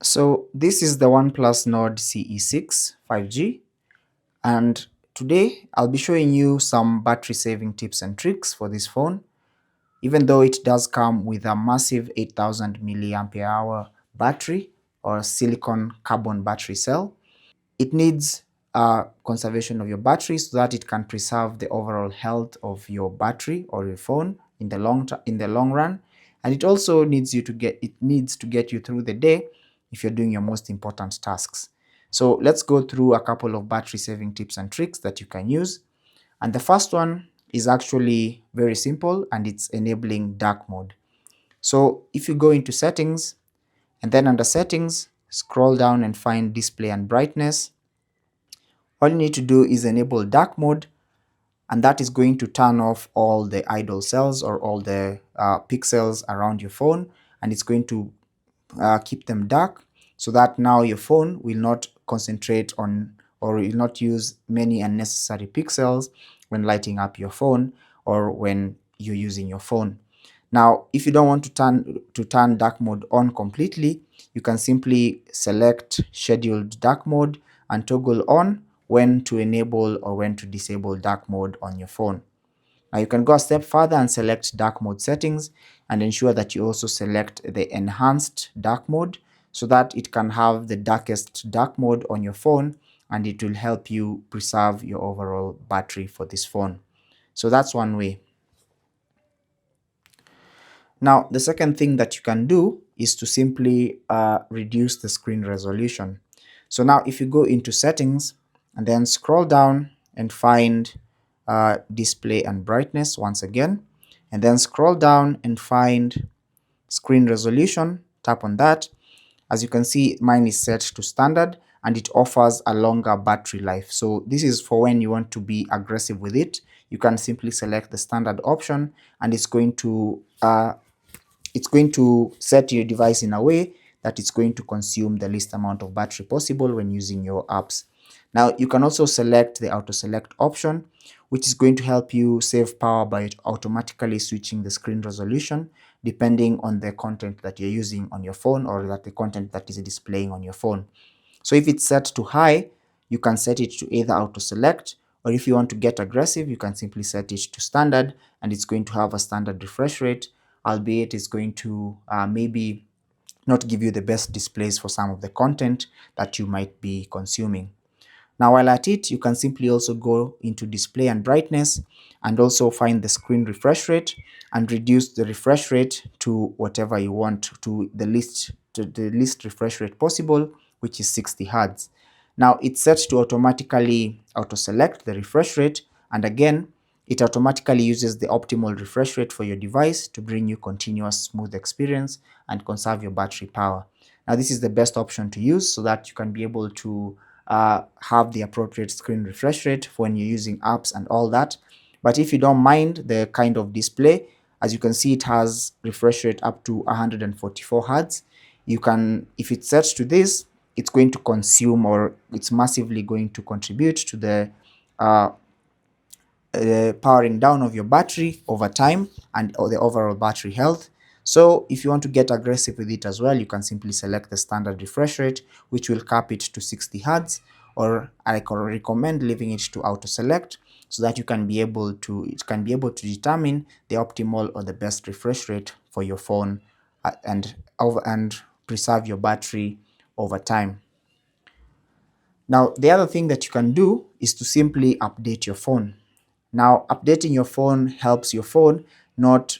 So this is the OnePlus Nord CE6 5G, and today I'll be showing you some battery saving tips and tricks for this phone. Even though it does come with a massive 8000 milliampere hour battery or silicon carbon battery cell, it needs conservation of your battery so that it can preserve the overall health of your battery or your phone in the long run. And it also needs to get you through the day if you're doing your most important tasks. So let's go through a couple of battery saving tips and tricks that you can use. And the first one is actually very simple, and it's enabling dark mode. So if you go into settings and then under settings, scroll down and find display and brightness, all you need to do is enable dark mode, and that is going to turn off all the idle cells or all the pixels around your phone, and it's going to keep them dark so that now your phone will not concentrate on or will not use many unnecessary pixels when lighting up your phone or when you're using your phone. Now, if you don't want to turn dark mode on completely, you can simply select scheduled dark mode and toggle on when to enable or when to disable dark mode on your phone. Now you can go a step further and select dark mode settings and ensure that you also select the enhanced dark mode so that it can have the darkest dark mode on your phone, and it will help you preserve your overall battery for this phone. So that's one way. Now, the second thing that you can do is to simply reduce the screen resolution. So now if you go into settings and then scroll down and find display and brightness once again, and then scroll down and find screen resolution, tap on that. As you can see, mine is set to standard and it offers a longer battery life. So this is for when you want to be aggressive with it. You can simply select the standard option, and it's going to set your device in a way that it's going to consume the least amount of battery possible when using your apps. Now you can also select the auto select option, which is going to help you save power by automatically switching the screen resolution depending on the content that you're using on your phone or that the content that is displaying on your phone. So if it's set to high, you can set it to either auto select, or if you want to get aggressive, you can simply set it to standard, and it's going to have a standard refresh rate, albeit it's going to maybe not give you the best displays for some of the content that you might be consuming. Now while at it, you can simply also go into display and brightness and also find the screen refresh rate and reduce the refresh rate to whatever you want, to the least refresh rate possible, which is 60 Hz. Now it's set to automatically auto select the refresh rate, and again it automatically uses the optimal refresh rate for your device to bring you continuous smooth experience and conserve your battery power. Now this is the best option to use so that you can be able to have the appropriate screen refresh rate for when you're using apps and all that. But if you don't mind the kind of display, as you can see, it has refresh rate up to 144 Hz. You can, if it's set to this, it's going to consume, or it's massively going to contribute to the powering down of your battery over time and the overall battery health. So if you want to get aggressive with it as well, you can simply select the standard refresh rate, which will cap it to 60 Hz, or I recommend leaving it to auto select so that it can be able to determine the optimal or the best refresh rate for your phone and preserve your battery over time. Now the other thing that you can do is to simply update your phone. Now, updating your phone helps your phone not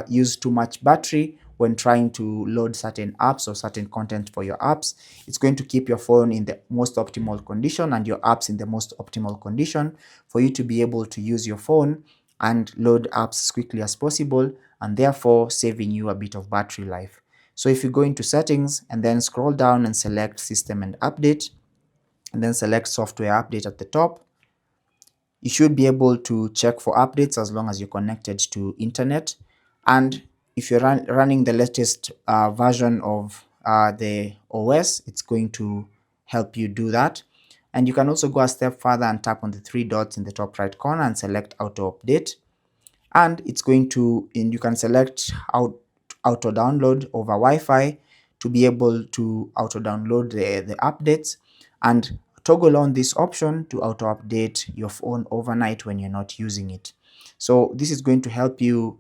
use too much battery when trying to load certain apps or certain content for your apps. It's going to keep your phone in the most optimal condition and your apps in the most optimal condition for you to be able to use your phone and load apps as quickly as possible, and therefore saving you a bit of battery life. So if you go into settings and then scroll down and select system and update, and then select software update at the top, you should be able to check for updates as long as you're connected to internet. And if you're running the latest version of the OS, it's going to help you do that. And you can also go a step further and tap on the three dots in the top right corner and select auto update. And it's going to, and you can select auto download over Wi-Fi to be able to auto download the updates, and toggle on this option to auto update your phone overnight when you're not using it. So this is going to help you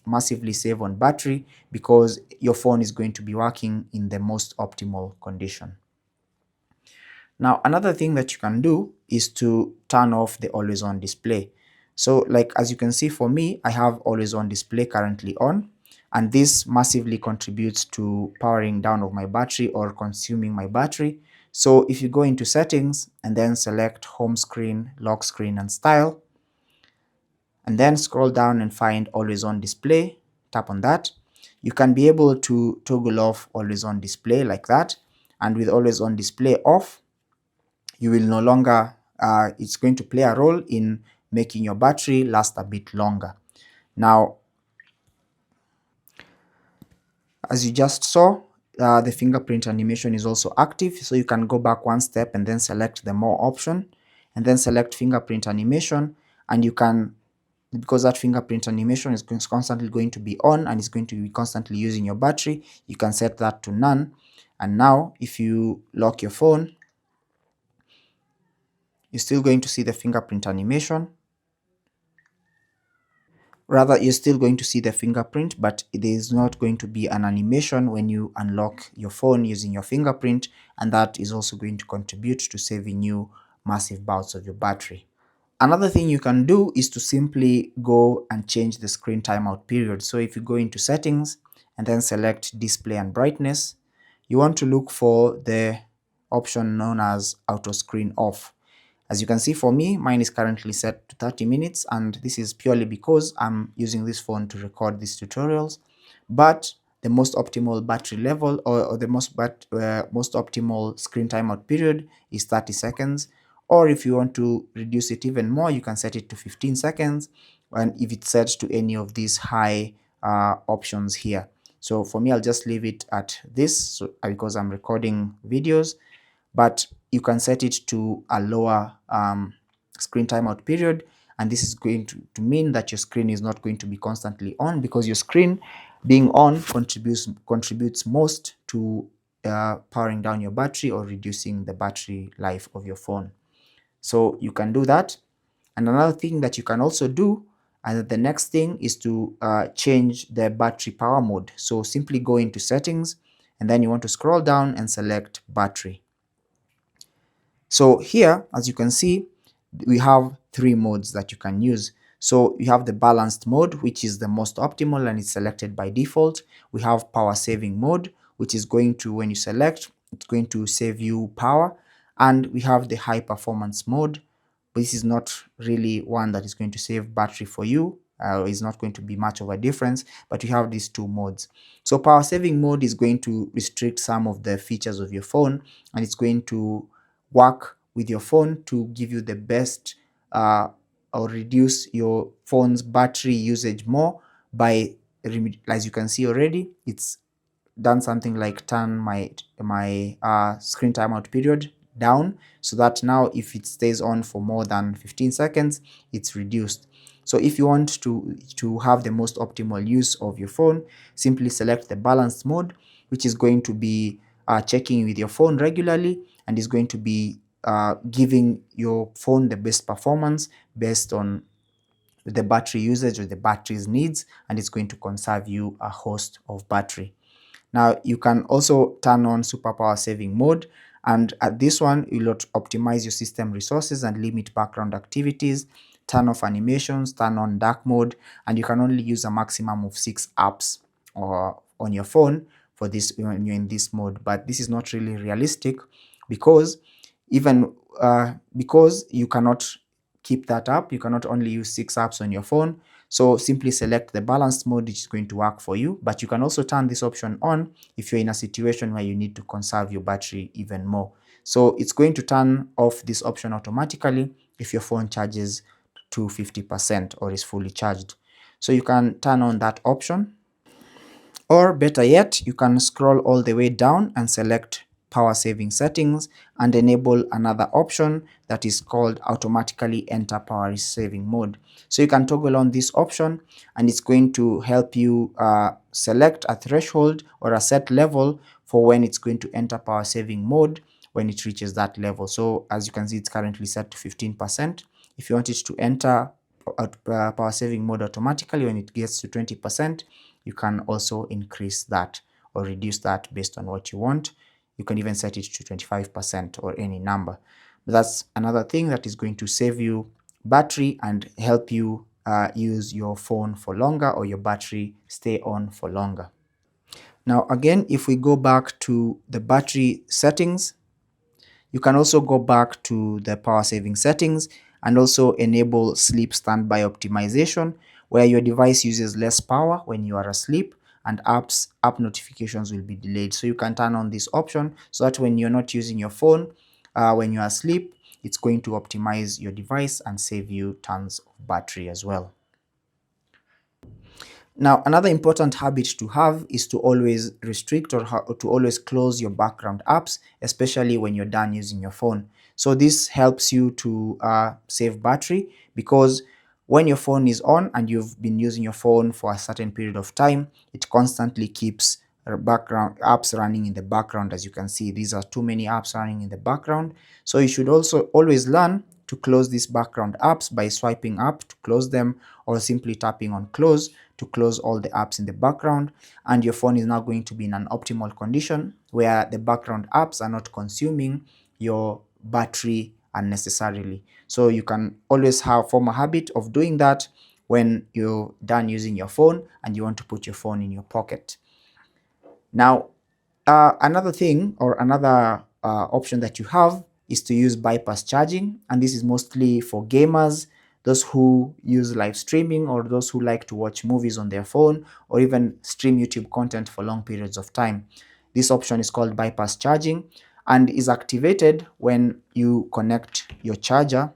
massively save on battery, because your phone is going to be working in the most optimal condition. Now, another thing that you can do is to turn off the always on display. So like as you can see, for me, I have always on display currently on, and this massively contributes to powering down of my battery or consuming my battery. So if you go into settings and then select home screen, lock screen and style, and then scroll down and find always on display, tap on that, you can be able to toggle off always on display like that. And with always on display off, you will no longer, it's going to play a role in making your battery last a bit longer. Now, as you just saw, the fingerprint animation is also active, so you can go back one step and then select the more option, and then select fingerprint animation, and you can, because that fingerprint animation is constantly going to be on and is going to be constantly using your battery, you can set that to none. And now if you lock your phone, you're still going to see the fingerprint animation. Rather, you're still going to see the fingerprint, but there is not going to be an animation when you unlock your phone using your fingerprint, and that is also going to contribute to saving you massive bouts of your battery. Another thing you can do is to simply go and change the screen timeout period. So if you go into settings and then select display and brightness, you want to look for the option known as auto screen off. As you can see, for me, mine is currently set to 30 minutes, and this is purely because I'm using this phone to record these tutorials. But the most optimal battery level, or the most optimal screen timeout period is 30 seconds. Or if you want to reduce it even more, you can set it to 15 seconds, and if it's set to any of these high options here. So for me, I'll just leave it at this, because I'm recording videos, but you can set it to a lower screen timeout period, and this is going to mean that your screen is not going to be constantly on, because your screen being on contributes most to powering down your battery or reducing the battery life of your phone. So you can do that. And another thing that you can also do, and the next thing, is to change the battery power mode. So simply go into settings, and then you want to scroll down and select battery. So here, as you can see, we have three modes that you can use. So you have the balanced mode, which is the most optimal and it's selected by default. We have power saving mode, which is going to, when you select, it's going to save you power. And we have the high performance mode, but this is not really one that is going to save battery for you. It's not going to be much of a difference, but you have these two modes. So power saving mode is going to restrict some of the features of your phone, and it's going to work with your phone to give you the best or reduce your phone's battery usage more by, as you can see already, it's done something like turn my screen timeout period down, so that now if it stays on for more than 15 seconds, it's reduced. So if you want to have the most optimal use of your phone, simply select the balanced mode, which is going to be checking with your phone regularly, and is going to be giving your phone the best performance based on the battery usage or the battery's needs, and it's going to conserve you a host of battery. Now you can also turn on super power saving mode, and at this one you'll optimize your system resources and limit background activities, turn off animations, turn on dark mode, and you can only use a maximum of 6 apps or on your phone for this when you're in this mode. But this is not really realistic, because even because you cannot keep that up, you cannot only use 6 apps on your phone. So simply select the balanced mode, which is going to work for you. But you can also turn this option on if you're in a situation where you need to conserve your battery even more. So it's going to turn off this option automatically if your phone charges to 50% or is fully charged. So you can turn on that option, or better yet, you can scroll all the way down and select power saving settings and enable another option that is called automatically enter power saving mode. So you can toggle on this option and it's going to help you select a threshold or a set level for when it's going to enter power saving mode when it reaches that level. So as you can see, it's currently set to 15%. If you want it to enter power saving mode automatically when it gets to 20%, you can also increase that or reduce that based on what you want. You can even set it to 25% or any number. But that's another thing that is going to save you battery and help you use your phone for longer, or your battery stay on for longer. Now again, if we go back to the battery settings, you can also go back to the power saving settings and also enable sleep standby optimization, where your device uses less power when you are asleep and app notifications will be delayed. So you can turn on this option so that when you're not using your phone, when you're asleep, it's going to optimize your device and save you tons of battery as well. Now, another important habit to have is to always restrict or to always close your background apps, especially when you're done using your phone. So this helps you to save battery, because when your phone is on and you've been using your phone for a certain period of time, it constantly keeps background apps running in the background. As you can see, these are too many apps running in the background. So you should also always learn to close these background apps by swiping up to close them, or simply tapping on close to close all the apps in the background, and your phone is now going to be in an optimal condition where the background apps are not consuming your battery unnecessarily. So you can always form a habit of doing that when you're done using your phone and you want to put your phone in your pocket. Now, another thing or another option that you have is to use bypass charging, and this is mostly for gamers, those who use live streaming, or those who like to watch movies on their phone or even stream YouTube content for long periods of time. This option is called bypass charging and is activated when you connect your charger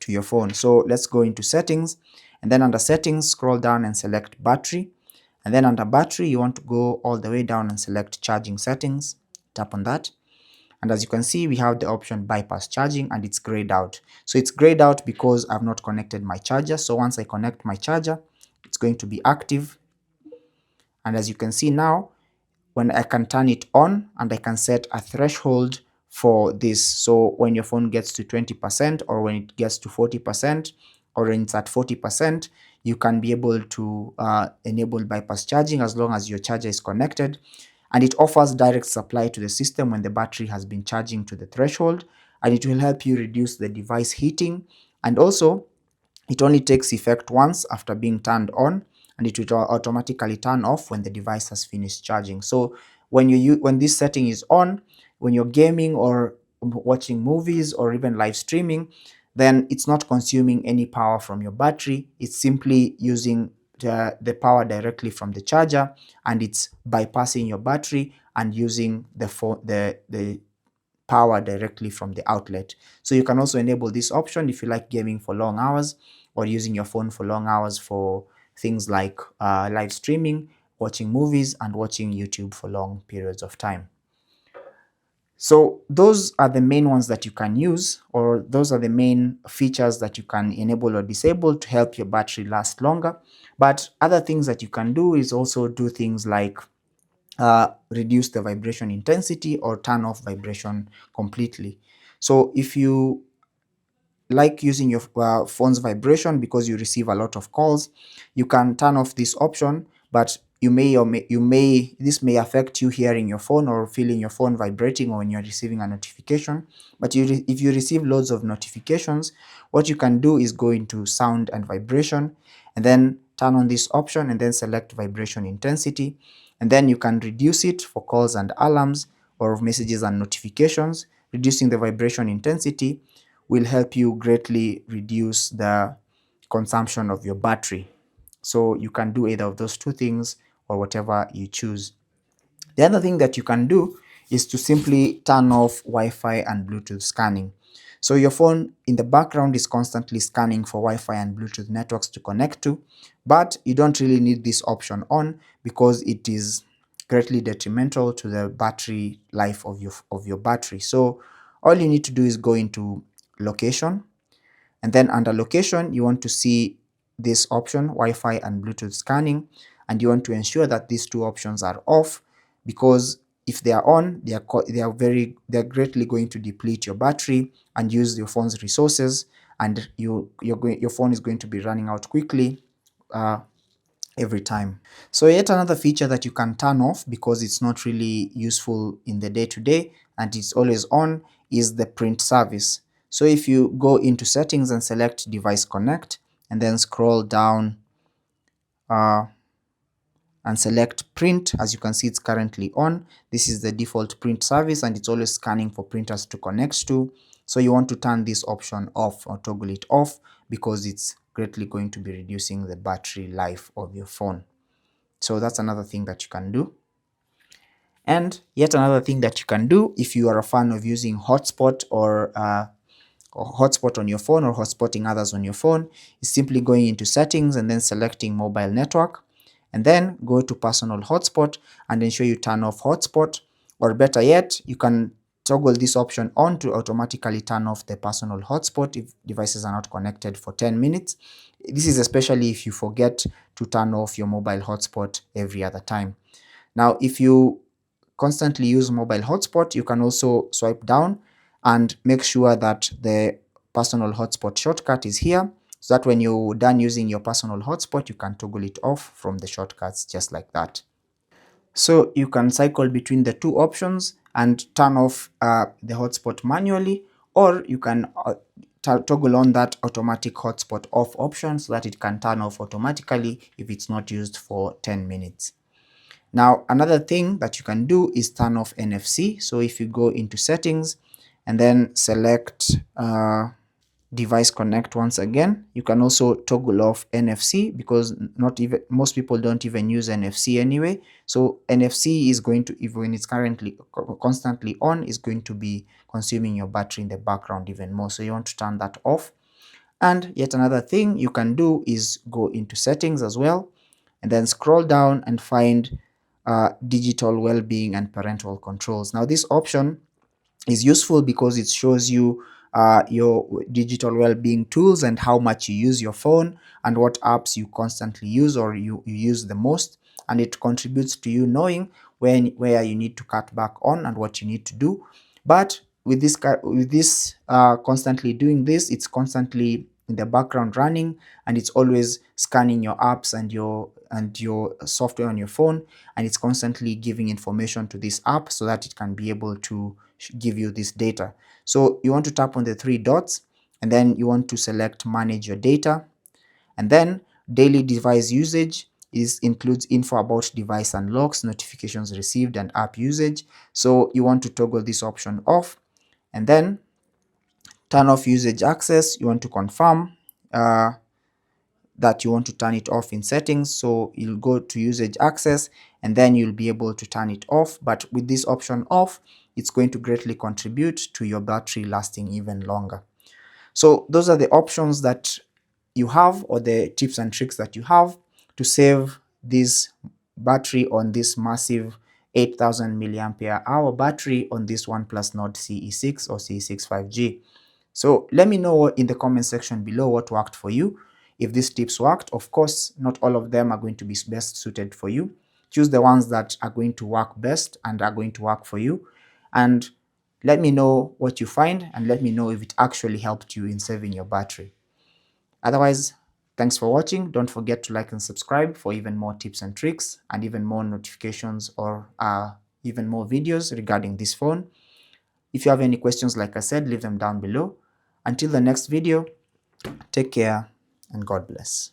to your phone. So let's go into settings, and then under settings, scroll down and select battery. And then under battery, you want to go all the way down and select charging settings. Tap on that. And as you can see, we have the option bypass charging, and it's grayed out. So it's grayed out because I've not connected my charger. So once I connect my charger, it's going to be active. And as you can see now, when I can turn it on and I can set a threshold for this. So when your phone gets to 20%, or when it gets to 40%, or when it's at 40%, you can be able to enable bypass charging as long as your charger is connected. And it offers direct supply to the system when the battery has been charging to the threshold, and it will help you reduce the device heating. And also, it only takes effect once after being turned on, and it will automatically turn off when the device has finished charging. So when this setting is on, when you're gaming or watching movies or even live streaming, then it's not consuming any power from your battery. It's simply using the power directly from the charger, and it's bypassing your battery and using the power directly from the outlet. So you can also enable this option if you like gaming for long hours, or using your phone for long hours for things like live streaming, watching movies, and watching YouTube for long periods of time. So those are the main ones that you can use, or those are the main features that you can enable or disable to help your battery last longer. But other things that you can do is also do things like reduce the vibration intensity or turn off vibration completely. So if you like using your phone's vibration because you receive a lot of calls, you can turn off this option, but this may affect you hearing your phone or feeling your phone vibrating when you're receiving a notification. But if you receive loads of notifications, what you can do is go into sound and vibration, and then turn on this option, and then select vibration intensity, and then you can reduce it for calls and alarms, or messages and notifications. Reducing the vibration intensity will help you greatly reduce the consumption of your battery. So you can do either of those two things, or whatever you choose. The other thing that you can do is to simply turn off Wi-Fi and Bluetooth scanning. So your phone in the background is constantly scanning for Wi-Fi and Bluetooth networks to connect to, but you don't really need this option on, because it is greatly detrimental to the battery life of your battery. So all you need to do is go into location, and then under location you want to see this option, Wi-Fi and Bluetooth scanning, and you want to ensure that these two options are off, because if they are on, they are greatly going to deplete your battery and use your phone's resources, and your phone is going to be running out quickly every time. So yet another feature that you can turn off because it's not really useful in the day-to-day and it's always on is the print service. So if you go into settings and select device connect and then scroll down and select print, as you can see it's currently on. This is the default print service and it's always scanning for printers to connect to. So you want to turn this option off or toggle it off because it's greatly going to be reducing the battery life of your phone. So that's another thing that you can do. And yet another thing that you can do if you are a fan of using Hotspot or Hotspot on your phone or hotspotting others on your phone is simply going into settings and then selecting mobile network, and then go to personal hotspot and ensure you turn off hotspot, or better yet, you can toggle this option on to automatically turn off the personal hotspot if devices are not connected for 10 minutes. This is especially if you forget to turn off your mobile hotspot every other time. Now, if you constantly use mobile hotspot, you can also swipe down and make sure that the personal hotspot shortcut is here, so that when you're done using your personal hotspot, you can toggle it off from the shortcuts just like that. So you can cycle between the two options and turn off the hotspot manually, or you can toggle on that automatic hotspot off option so that it can turn off automatically if it's not used for 10 minutes. Now, another thing that you can do is turn off NFC. So if you go into settings and then select device connect once again, you can also toggle off NFC because most people don't even use NFC anyway. So NFC is going to, even when it's currently constantly on, is going to be consuming your battery in the background even more. So you want to turn that off. And yet another thing you can do is go into settings as well, and then scroll down and find digital well-being and parental controls. Now this option is useful because it shows you your digital well-being tools and how much you use your phone and what apps you constantly use or you use the most, and it contributes to you knowing where you need to cut back on and what you need to do. But with this constantly doing this, it's constantly in the background running, and it's always scanning your apps and your software on your phone, and it's constantly giving information to this app so that it can be able to give you this data. So you want to tap on the three dots and then you want to select manage your data, and then daily device usage includes info about device unlocks, notifications received, and app usage. So you want to toggle this option off, and then turn off usage access. You want to confirm that you want to turn it off in settings. So you'll go to usage access and then you'll be able to turn it off. But with this option off, it's going to greatly contribute to your battery lasting even longer. So those are the options that you have, or the tips and tricks that you have to save this battery on this massive 8000 milliampere hour battery on this OnePlus Nord CE6 or CE6 5G. So let me know in the comment section below what worked for you. If these tips worked, of course, not all of them are going to be best suited for you. Choose the ones that are going to work best and are going to work for you. And let me know what you find, and let me know if it actually helped you in saving your battery. Otherwise, thanks for watching. Don't forget to like and subscribe for even more tips and tricks and even more notifications or even more videos regarding this phone. If you have any questions, like I said, leave them down below. Until the next video, take care and God bless.